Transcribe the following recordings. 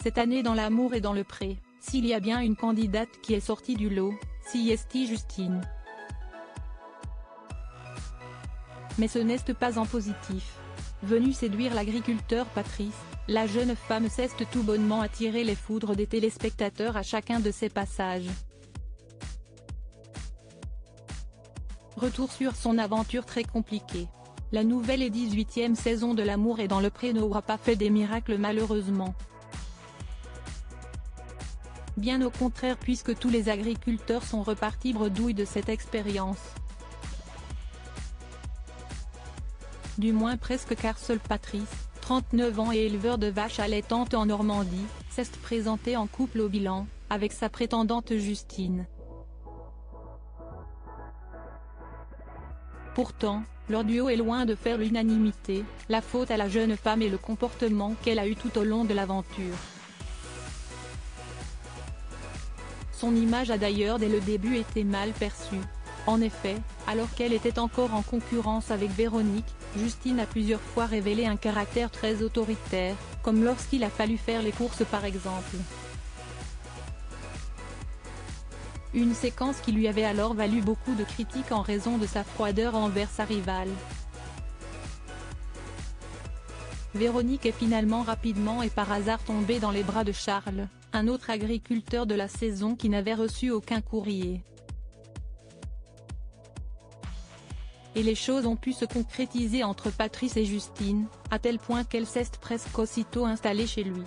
Cette année dans l'amour et dans le pré, s'il y a bien une candidate qui est sortie du lot, c'est Justine. Mais ce n'est pas en positif. Venue séduire l'agriculteur Patrice, la jeune femme s'est tout bonnement attirer les foudres des téléspectateurs à chacun de ses passages. Retour sur son aventure très compliquée. La nouvelle et 18e saison de l'amour et dans le pré n'aura pas fait des miracles malheureusement. Bien au contraire puisque tous les agriculteurs sont repartis bredouilles de cette expérience. Du moins presque car seul Patrice, 39 ans et éleveur de vaches allaitantes en Normandie, s'est présenté en couple au bilan, avec sa prétendante Justine. Pourtant, leur duo est loin de faire l'unanimité, la faute à la jeune femme et le comportement qu'elle a eu tout au long de l'aventure. Son image a d'ailleurs dès le début été mal perçue. En effet, alors qu'elle était encore en concurrence avec Véronique, Justine a plusieurs fois révélé un caractère très autoritaire, comme lorsqu'il a fallu faire les courses par exemple. Une séquence qui lui avait alors valu beaucoup de critiques en raison de sa froideur envers sa rivale. Véronique est finalement rapidement et par hasard tombée dans les bras de Charles, un autre agriculteur de la saison qui n'avait reçu aucun courrier. Et les choses ont pu se concrétiser entre Patrice et Justine, à tel point qu'elle s'est presque aussitôt installée chez lui.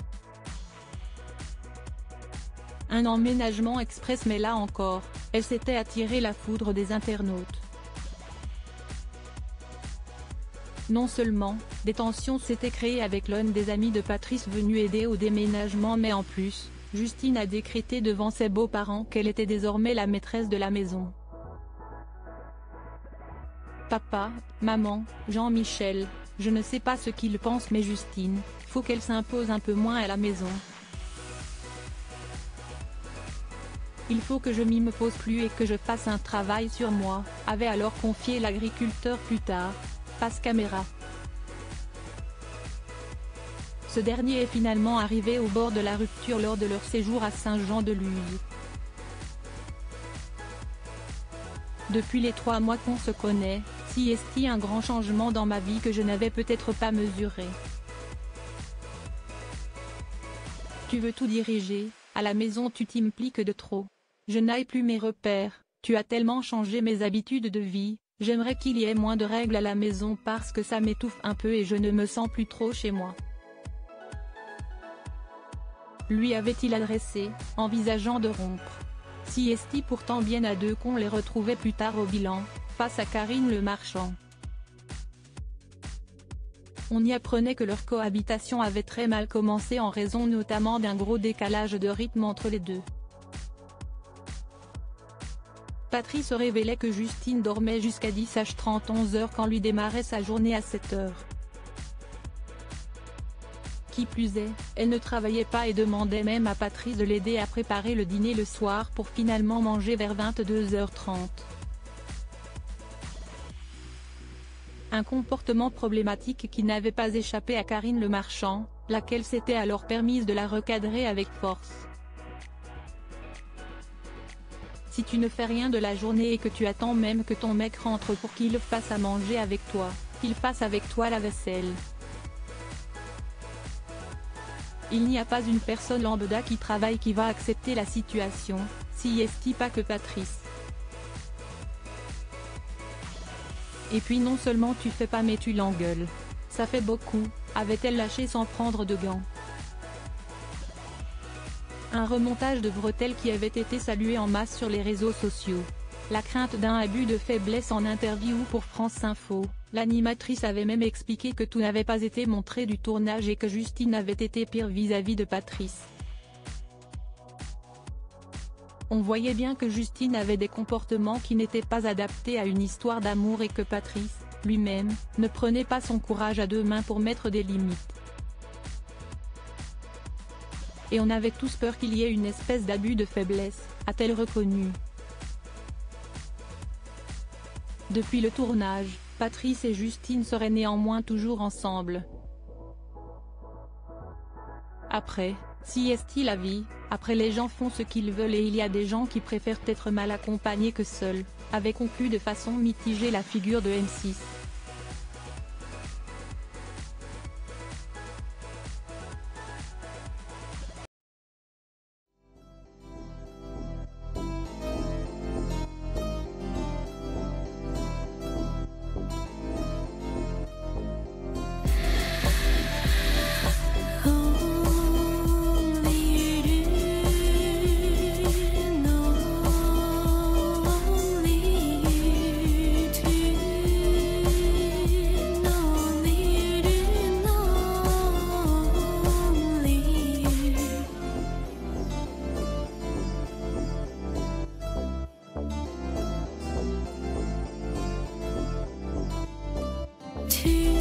Un emménagement express mais là encore, elle s'était attiré la foudre des internautes. Non seulement, des tensions s'étaient créées avec l'un des amis de Patrice venu aider au déménagement mais en plus, Justine a décrété devant ses beaux-parents qu'elle était désormais la maîtresse de la maison. Papa, maman, Jean-Michel, je ne sais pas ce qu'ils pensent mais Justine, faut qu'elle s'impose un peu moins à la maison. Il faut que je m'y me pose plus et que je fasse un travail sur moi, avait alors confié l'agriculteur plus tard, face caméra. Ce dernier est finalement arrivé au bord de la rupture lors de leur séjour à Saint-Jean-de-Luz. Depuis les 3 mois qu'on se connaît, c'est un grand changement dans ma vie que je n'avais peut-être pas mesuré. Tu veux tout diriger, à la maison tu t'impliques de trop. Je n'ai plus mes repères, tu as tellement changé mes habitudes de vie, j'aimerais qu'il y ait moins de règles à la maison parce que ça m'étouffe un peu et je ne me sens plus trop chez moi. Lui avait-il adressé, envisageant de rompre. C'est pourtant bien à deux qu'on les retrouvait plus tard au bilan, face à Karine Le Marchand. On y apprenait que leur cohabitation avait très mal commencé en raison notamment d'un gros décalage de rythme entre les deux. Patrice révélait que Justine dormait jusqu'à 10h30 11h quand lui démarrait sa journée à 7h. Qui plus est, elle ne travaillait pas et demandait même à Patrice de l'aider à préparer le dîner le soir pour finalement manger vers 22h30. Un comportement problématique qui n'avait pas échappé à Karine Le Marchand, laquelle s'était alors permise de la recadrer avec force. Si tu ne fais rien de la journée et que tu attends même que ton mec rentre pour qu'il fasse à manger avec toi, qu'il fasse avec toi la vaisselle. Il n'y a pas une personne lambda qui travaille qui va accepter la situation, pas que Patrice. Et puis non seulement tu fais pas mais tu l'engueules. Ça fait beaucoup, avait-elle lâché sans prendre de gants. Un remontage de bretelles qui avait été salué en masse sur les réseaux sociaux. La crainte d'un abus de faiblesse en interview pour France Info, l'animatrice avait même expliqué que tout n'avait pas été montré du tournage et que Justine avait été pire vis-à-vis de Patrice. On voyait bien que Justine avait des comportements qui n'étaient pas adaptés à une histoire d'amour et que Patrice, lui-même, ne prenait pas son courage à deux mains pour mettre des limites. Et on avait tous peur qu'il y ait une espèce d'abus de faiblesse, a-t-elle reconnu. Depuis le tournage, Patrice et Justine seraient néanmoins toujours ensemble. Après, Si est-il la vie, après les gens font ce qu'ils veulent et il y a des gens qui préfèrent être mal accompagnés que seuls, avait conclu de façon mitigée la figure de M6. To